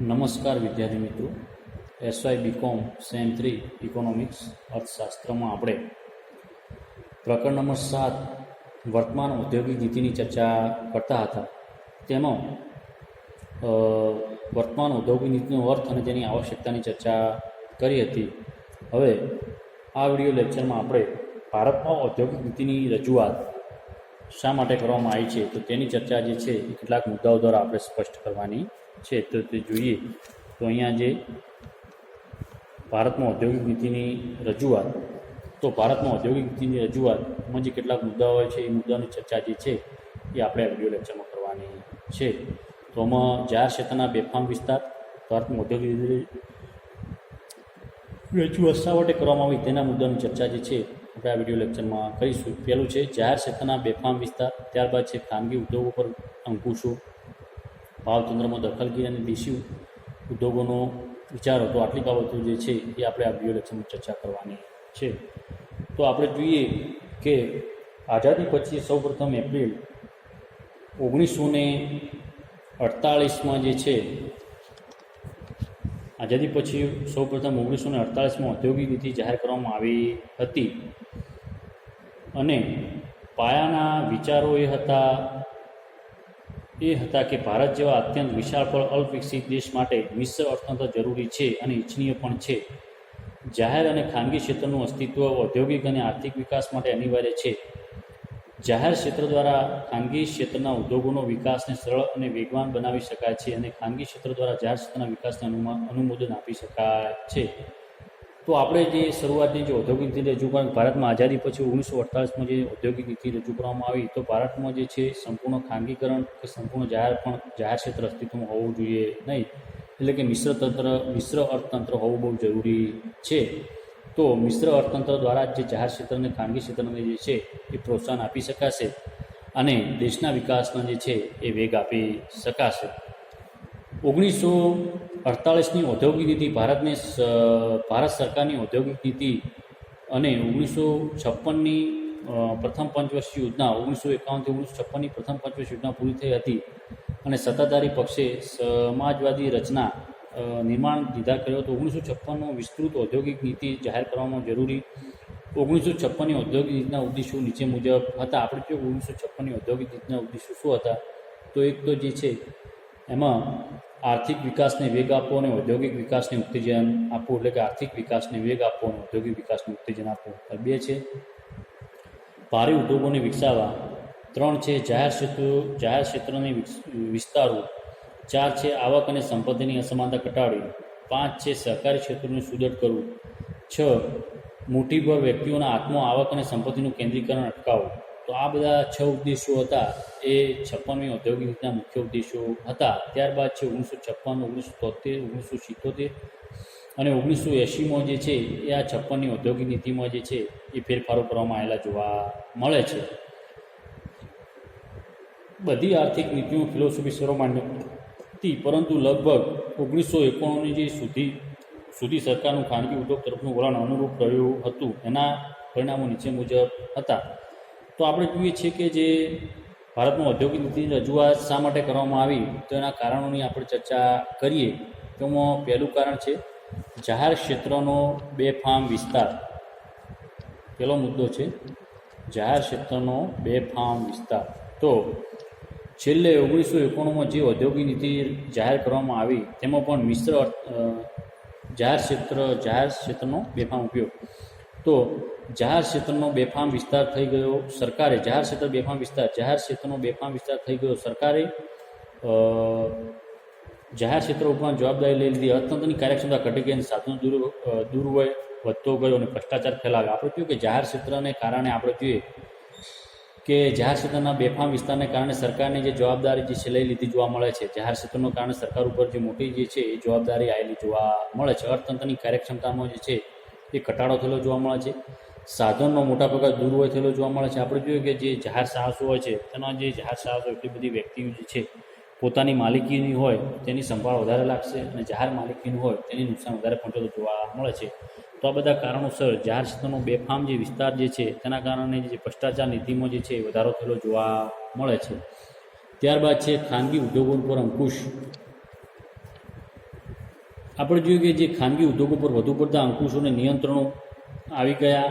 નમસ્કાર વિદ્યાર્થી મિત્રો, એસવાય બીકોમ સેમ 3 ઇકોનોમિક્સ અર્થશાસ્ત્રમાં આપણે પ્રકરણ નંબર 7 વર્તમાન ઔદ્યોગિક નીતિની ચર્ચા કરતા હતા. તેમાં વર્તમાન ઔદ્યોગિક નીતિનો અર્થ અને તેની આવશ્યકતાની ચર્ચા કરી હતી. હવે આ વિડીયો લેક્ચરમાં આપણે ભારતમાં ઔદ્યોગિક નીતિની રજૂઆત શા માટે કરવામાં આવી છે તો તેની ચર્ચા જે છે એ કેટલાક મુદ્દાઓ દ્વારા આપણે સ્પષ્ટ કરવાની છે. તો તે જોઈએ તો અહીંયા જે ભારતમાં ઔદ્યોગિક નીતિની રજૂઆત, તો ભારતમાં ઔદ્યોગિક નીતિની રજૂઆતમાં જે કેટલાક મુદ્દાઓ હોય છે એ મુદ્દાની ચર્ચા જે છે એ આપણે આ વિડીયો લેક્ચરમાં કરવાની છે. તો આમાં જાહેર ક્ષેત્રના બેફામ વિસ્તાર, ભારતમાં ઔદ્યોગિક રજૂઆત શા માટે કરવામાં આવી તેના મુદ્દાની ચર્ચા જે છે આપણે આ વિડીયો લેક્ચરમાં કરીશું. પહેલું છે જાહેર ક્ષેત્રના બેફામ વિસ્તાર, ત્યારબાદ છે ખાનગી ઉદ્યોગો પર અંકુશો, ભાવતંત્રમાં દખલગીરી અને દેશી ઉદ્યોગોનો વિચારો. તો આટલી બાબતો જે છે એ આપણે આ વિડીયો લેક્ચરમાં ચર્ચા કરવાની છે. તો આપણે જોઈએ કે આઝાદી પછી સૌપ્રથમ એપ્રિલ 1948માં જે છે, આઝાદી પછી સૌપ્રથમ 1948માં ઔદ્યોગિક નીતિ જાહેર કરવામાં આવી હતી અને પાયાના વિચારો એ હતા કે ભારત જેવા અત્યંત વિશાળ પણ અલ્પવિકસિત દેશ માટે મિશ્ર અર્થતંત્ર જરૂરી છે અને ઇચ્છનીય પણ છે. જાહેર અને ખાનગી ક્ષેત્રનું અસ્તિત્વ ઔદ્યોગિક અને આર્થિક વિકાસ માટે અનિવાર્ય છે. જાહેર ક્ષેત્ર દ્વારા ખાનગી ક્ષેત્રના ઉદ્યોગોનો વિકાસને સરળ અને વેગવાન બનાવી શકાય છે અને ખાનગી ક્ષેત્ર દ્વારા જાહેર ક્ષેત્રના વિકાસને અનુમોદન આપી શકાય છે. તો આપણે જે શરૂઆતની જે ઔદ્યોગિક નીતિ રજૂ કરી ભારતમાં આઝાદી પછી 1948માં જે ઔદ્યોગિક નીતિ રજૂ કરવામાં આવી, તો ભારતમાં જે છે સંપૂર્ણ ખાનગીકરણ કે સંપૂર્ણ જાહેર ક્ષેત્ર અસ્તિત્વમાં હોવું જોઈએ નહીં, એટલે કે મિશ્ર અર્થતંત્ર હોવું બહુ જરૂરી છે. તો મિશ્ર અર્થતંત્ર દ્વારા જે જાહેર ક્ષેત્ર અને ખાનગી ક્ષેત્રને જે છે એ પ્રોત્સાહન આપી શકાશે અને દેશના વિકાસના જે છે એ વેગ આપી શકાશે. 1948ની ઔદ્યોગિક નીતિ ભારત સરકારની ઔદ્યોગિક નીતિ અને 1956ની પ્રથમ પંચવર્ષીય યોજના, 1951થી 1956ની પ્રથમ પંચવર્ષીય યોજના પૂરી થઈ હતી અને સત્તાધારી પક્ષે સમાજવાદી રચના નિર્માણ દીધા કર્યો હતો. 1956નો વિસ્તૃત ઔદ્યોગિક નીતિ જાહેર કરવામાં જરૂરી. 1956ની ઔદ્યોગિક નીતિના ઉદ્દેશો નીચે મુજબ હતા. આપણે જો 1956ની ઔદ્યોગિક નીતિના ઉદ્દેશો શું હતા, તો એક તો જે છે એમાં આર્થિક વિકાસને વેગ આપવો અને ઔદ્યોગિક વિકાસને ઉત્તેજન આપવું, એટલે કે આર્થિક વિકાસને વેગ આપવો અને ઔદ્યોગિક વિકાસને ઉત્તેજન આપવું. 2 છે ભારે ઉદ્યોગોને વિકસાવવા. 3 છે જાહેર ક્ષેત્રને વિસ્તારવું. 4 છે આવક અને સંપત્તિની અસમાનતા ઘટાડવી. 5 છે સહકારી ક્ષેત્રને સુદૃઢ કરવું. 6 મુઠ્ઠીભર વ્યક્તિઓના હાથમાં આવક અને સંપત્તિનું કેન્દ્રીકરણ અટકાવવું. તો આ બધા 6 ઉદ્દેશો હતા એ 56મી ઔદ્યોગિક નીતિના મુખ્ય ઉદ્દેશો હતા. ત્યારબાદ છે 1956, 1973, 1977 અને 1980માં જે છે એ આ 56ની ઔદ્યોગિક નીતિમાં જે છે એ ફેરફારો કરવામાં આવેલા જોવા મળે છે. બધી આર્થિક નીતિઓ ફિલોસોફી સર્વમાન્ય હતી, પરંતુ લગભગ 1991 સુધી સરકારનું ખાનગી ઉદ્યોગ તરફનું વલણ અનુરૂપ રહ્યું હતું. એના પરિણામો નીચે મુજબ હતા. તો આપણે જોઈએ છીએ કે જે ભારતમાં ઔદ્યોગિક નીતિની રજૂઆત શા માટે કરવામાં આવી, તો એના કારણોની આપણે ચર્ચા કરીએ. તેમાં પહેલું કારણ છે જાહેર ક્ષેત્રનો બેફામ વિસ્તાર. પહેલો મુદ્દો છે જાહેર ક્ષેત્રનો બેફામ વિસ્તાર. તો છેલ્લે 1991માં જે ઔદ્યોગિક નીતિ જાહેર કરવામાં આવી તેમાં પણ જાહેર ક્ષેત્રનો બેફામ ઉપયોગ. તો જાહેર ક્ષેત્રનો બેફામ વિસ્તાર થઈ ગયો સરકારે, જાહેર ક્ષેત્રનો બેફામ વિસ્તાર થઈ ગયો સરકારે જાહેર ક્ષેત્ર ઉપર જવાબદારી લઈ લીધી. અર્થતંત્રની કાર્યક્ષમતા ઘટી ગઈ અને સાધનો દુર્વ્યય વધતો ગયો અને ભ્રષ્ટાચાર ફેલાવ્યો. આપણે જોયું કે જાહેર ક્ષેત્રને કારણે આપણે જોઈએ કે જાહેર ક્ષેત્રના બેફામ વિસ્તારને કારણે સરકારની જે જવાબદારી જે છે લઈ લીધી જોવા મળે છે. જાહેર ક્ષેત્રનો કારણે સરકાર ઉપર જે મોટી જે છે એ જવાબદારી આવેલી જોવા મળે છે. અર્થતંત્રની કાર્યક્ષમતામાં જે છે એ ઘટાડો થયેલો જોવા મળે છે. સાધનનો મોટા પ્રકાર દુર્વ્યય થયેલો જોવા મળે છે. આપણે જોઈએ કે જે જાહેર સાહસો હોય છે તેના જે જાહેર સાહસો એટલી બધી વ્યક્તિઓ જે છે પોતાની માલિકીની હોય તેની સંભાળ વધારે લાગશે અને જાહેર માલિકીનું હોય તેની નુકસાન વધારે પહોંચેલું જોવા મળે છે. તો આ બધા કારણોસર જાહેર ક્ષેત્રનો બેફામ જે વિસ્તાર જે છે તેના કારણે જે ભ્રષ્ટાચાર નીતિમાં જે છે વધારો થયેલો જોવા મળે છે. ત્યારબાદ છે ખાનગી ઉદ્યોગો પર અંકુશ. આપણે જોયું કે જે ખાનગી ઉદ્યોગો પર વધુ પડતા અંકુશો અને નિયંત્રણો આવી ગયા.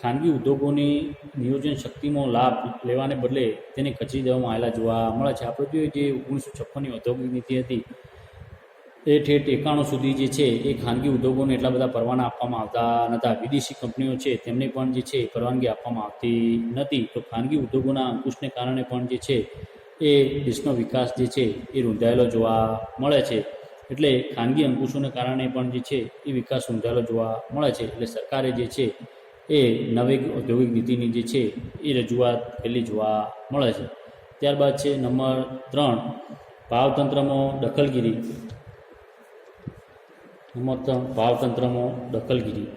ખાનગી ઉદ્યોગોની નિયોજન શક્તિમાં લાભ લેવાને બદલે તેને કચરી દેવામાં આવેલા જોવા મળે છે. આપણે જોઈએ જે 1956ની ઔદ્યોગિક નીતિ હતી એ ઠેઠ 91 સુધી જે છે એ ખાનગી ઉદ્યોગોને એટલા બધા પરવાના આપવામાં આવતા નહોતા. વિદેશી કંપનીઓ છે તેમને પણ જે છે પરવાનગી આપવામાં આવતી નથી. તો ખાનગી ઉદ્યોગોના અંકુશને કારણે પણ જે છે એ દેશનો વિકાસ જે છે એ રૂંધાયેલો જોવા મળે છે. એટલે ખાનગી અંકુશોને કારણે પણ જે છે એ વિકાસ રૂંધાયેલો જોવા મળે છે. એટલે સરકારે જે છે એ નવી ઔદ્યોગિક નીતિની જે છે એ રજૂઆત કરેલી જોવા મળે છે. ત્યારબાદ છે નંબર 3, ભાવતંત્રમાં દખલગીરી. નંબર 3, ભાવતંત્રમાં દખલગીરી.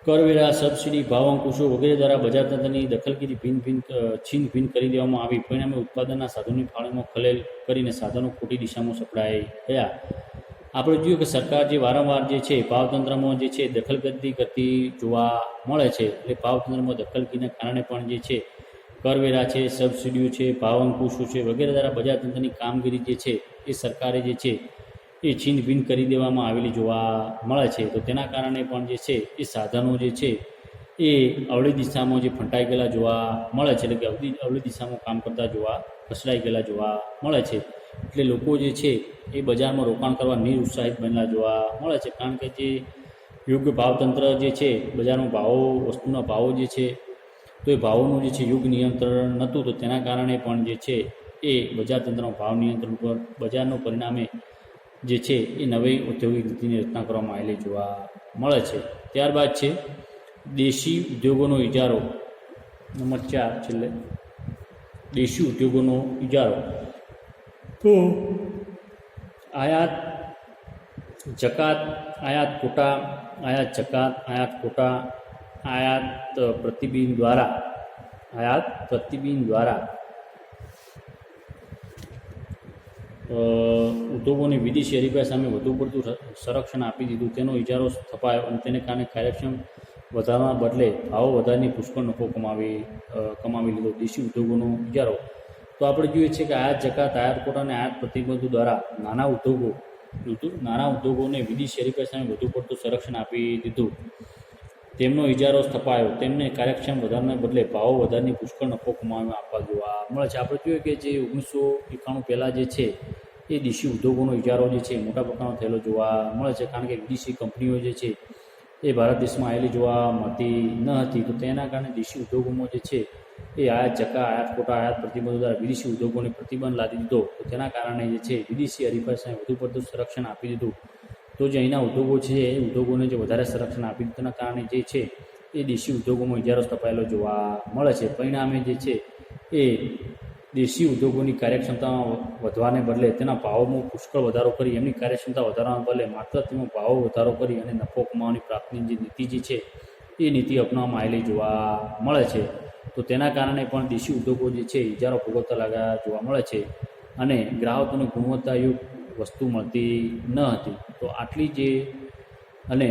કરવેરા, સબસિડી, ભાવ અંકુશો વગેરે દ્વારા બજાર તંત્રની દખલગીરી છીન ભિન્ન કરી દેવામાં આવી. પરિણામે ઉત્પાદનના સાધનોની ફાળવણીમાં ખલેલ કરીને સાધનો ખોટી દિશામાં સપડાઈ ગયા. આપણે જોયું કે સરકાર જે વારંવાર જે છે ભાવતંત્રમાં જે છે દખલગીરી કરતી જોવા મળે છે. એટલે ભાવતંત્રમાં દખલગીરીના કારણે પણ જે છે કરવેરા છે, સબસિડીઓ છે, ભાવ અંકુશો છે વગેરે દ્વારા બજાર તંત્રની કામગીરી જે છે એ સરકારે જે છે એ છીન ભિન્ન કરી દેવામાં આવેલી જોવા મળે છે. તો તેના કારણે પણ જે છે એ સાધનો જે છે એ અવળી દિશામાં જે ફંટાઈ ગયેલા જોવા મળે છે. એટલે કે અવળી દિશામાં કામ કરતા જોવા ફસડાઈ ગયેલા જોવા મળે છે. એટલે લોકો જે છે એ બજારમાં રોકાણ કરવા નિરુત્સાહિત બનેલા જોવા મળે છે. કારણ કે જે યોગ્ય ભાવતંત્ર જે છે બજારમાં ભાવો, વસ્તુના ભાવો જે છે તો એ ભાવોનું જે છે યોગ્ય નિયંત્રણ નહોતું. તો તેના કારણે પણ જે છે એ બજાર તંત્રના ભાવ નિયંત્રણ પર બજારનું પરિણામે જે છે એ નવી ઔદ્યોગિક નીતિની રચના કરવામાં આવેલી જોવા મળે છે. ત્યારબાદ છે દેશી ઉદ્યોગોનો ઇજારો. નંબર 4 છેલ્લે દેશી ઉદ્યોગોનો ઇજારો. તો આયાત જકાત, આયાત કોટા, આયાત જકાત, આયાત કોટા, આયાત પ્રતિબિંબ દ્વારા ઉદ્યોગોની વિદેશી હરીફાઈ સામે વધુ પડતું સંરક્ષણ આપી દીધું. તેનો ઇજારો થપાયો અને તેને કારણે કાર્યક્ષમ વધારવાના બદલે ભાવો વધારીને પુષ્કળ નફો કમાવી લીધો. દેશી ઉદ્યોગોનો ઇજારો. તો આપણે જોઈએ છીએ કે આયાત જકાત, આયાત કોટા અને આયાત પ્રતિબંધો દ્વારા નાના ઉદ્યોગોને વિદેશી હરીફાઈ સામે વધુ પડતું સંરક્ષણ આપી દીધું. તેમનો ઇજારો સ્થપાયો. તેમને કાર્યક્ષમ વધારવાના બદલે ભાવો વધારીને પુષ્કળ નફો કમાવામાં આપવા જોવા મળે છે. આપણે જોઈએ કે જે 1991 પહેલાં જે છે એ દેશી ઉદ્યોગોનો ઇજારો જે છે મોટા પ્રમાણમાં થયેલો જોવા મળે છે. કારણ કે વિદેશી કંપનીઓ જે છે એ ભારત દેશમાં આવેલી જોવા મળતી ન હતી. તો તેના કારણે દેશી ઉદ્યોગોમાં જે છે એ આયાત જકાત, આયાત કોટા, આયાત પ્રતિબંધો દ્વારા વિદેશી ઉદ્યોગોને પ્રતિબંધ લાદી દીધો. તો તેના કારણે જે છે વિદેશી હરીફાઈ સામે વધુ પડતું સંરક્ષણ આપી દીધું. તો જે અહીંના ઉદ્યોગો છે એ ઉદ્યોગોને જે વધારે સંરક્ષણ આપી દીધું તેના કારણે જે છે એ દેશી ઉદ્યોગોમાં ઇજારો સ્થપાયેલો જોવા મળે છે. પરિણામે જે છે એ દેશી ઉદ્યોગોની કાર્યક્ષમતામાં વધવાને બદલે તેના ભાવોમાં પુષ્કળ વધારો કરી એમની કાર્યક્ષમતા વધારવાને બદલે માત્ર તેમાં ભાવો વધારો કરી અને નફો કમાવાની પ્રાપ્તિની જે નીતિ જે છે એ નીતિ અપનાવવામાં આવેલી જોવા મળે છે. તો તેના કારણે પણ દેશી ઉદ્યોગો જે છે ઇજારો ભોગવતા લાગ્યા જોવા મળે છે અને ગ્રાહકોને ગુણવત્તાયુક્ત વસ્તુ મળતી ન હતી. તો આટલી જે અને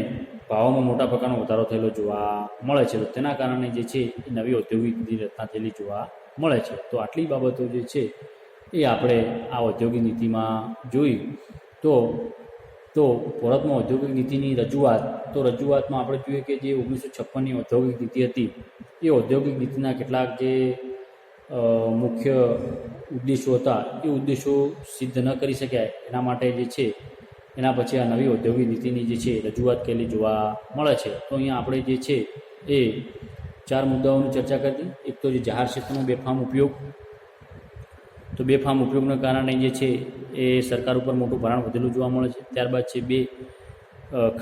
ભાવોમાં મોટા પ્રકારનો વધારો થયેલો જોવા મળે છે. તો તેના કારણે જે છે એ નવી ઔદ્યોગિક નીતિની રચના થયેલી જોવા મળે છે. તો આટલી બાબતો જે છે એ આપણે આ ઔદ્યોગિક નીતિમાં જોઈ. તો ભારતમાં ઔદ્યોગિક નીતિની રજૂઆતમાં આપણે જોઈએ કે જે 1956ની ઔદ્યોગિક નીતિ હતી એ ઔદ્યોગિક નીતિના કેટલાક જે મુખ્ય ઉદ્દેશો હતા એ ઉદ્દેશો સિદ્ધ ન કરી શક્યા. એના માટે જે છે એના પછી આ નવી ઔદ્યોગિક નીતિની જે છે રજૂઆત કરેલી જોવા મળે છે. તો અહીંયા આપણે જે છે એ 4 મુદ્દાઓની ચર્ચા કરી. એક તો જે જાહેર ક્ષેત્રનો બેફામ ઉપયોગ. તો બેફામ ઉપયોગના કારણે જે છે એ સરકાર ઉપર મોટું ભારણ વધેલું જોવા મળે છે. ત્યારબાદ છે 2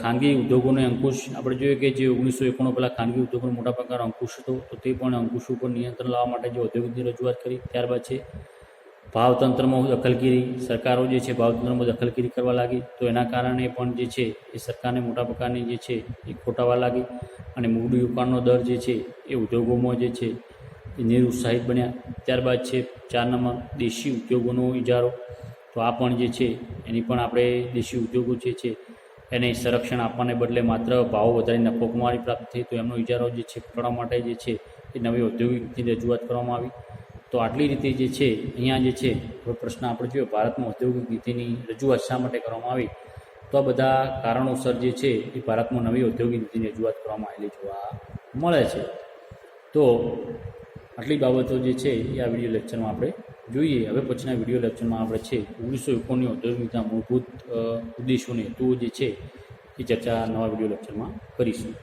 ખાનગી ઉદ્યોગોને અંકુશ. આપણે જોઈએ કે જે 1991 પહેલાં ખાનગી ઉદ્યોગોનો મોટા પ્રકારનો અંકુશ હતો. તો તે પણ અંકુશ ઉપર નિયંત્રણ લાવવા માટે જે ઔદ્યોગિકની રજૂઆત કરી. ત્યારબાદ છે ભાવતંત્રમાં દખલગીરી. સરકારો જે છે ભાવતંત્રમાં દખલગીરી કરવા લાગી. તો એના કારણે પણ જે છે એ સરકારને મોટા પ્રકારની જે છે એ ખોટાવા લાગી અને મૂડી રોકાણનો દર જે છે એ ઉદ્યોગોમાં જે છે એ નિરુત્સાહિત બન્યા. ત્યારબાદ છે 4 નંબર દેશી ઉદ્યોગોનો ઇજારો. તો આ પણ જે છે એની પણ આપણે દેશી ઉદ્યોગો જે છે એને સંરક્ષણ આપવાને બદલે માત્ર ભાવો વધારીને નફો કમાવાની પ્રાપ્ત થઈ. તો એમનો ઇજારો જે છે પકડવા માટે જે છે એ નવી ઔદ્યોગિક નીતિની રજૂઆત કરવામાં આવી. તો તો આટલી રીતે જે છે અહીંયા જે છે થોડો પ્રશ્ન આપણે જોયો, ભારતમાં ઔદ્યોગિક નીતિની રજૂઆત શા માટે કરવામાં આવી, તો આ બધા કારણોસર જે છે એ ભારતમાં નવી ઔદ્યોગિક નીતિની રજૂઆત કરવામાં આવેલી જોવા મળે છે. તો આટલી બાબતો જે છે એ આ વિડીયો લેક્ચરમાં આપણે જોઈએ. હવે પછીના વિડીયો લેક્ચરમાં આપણે છે 1951ની ઔદ્યોગિક નીતિના મૂળભૂત ઉદ્દેશોને હેતુઓ જે છે એ ચર્ચા નવા વિડીયો લેક્ચરમાં કરીશું.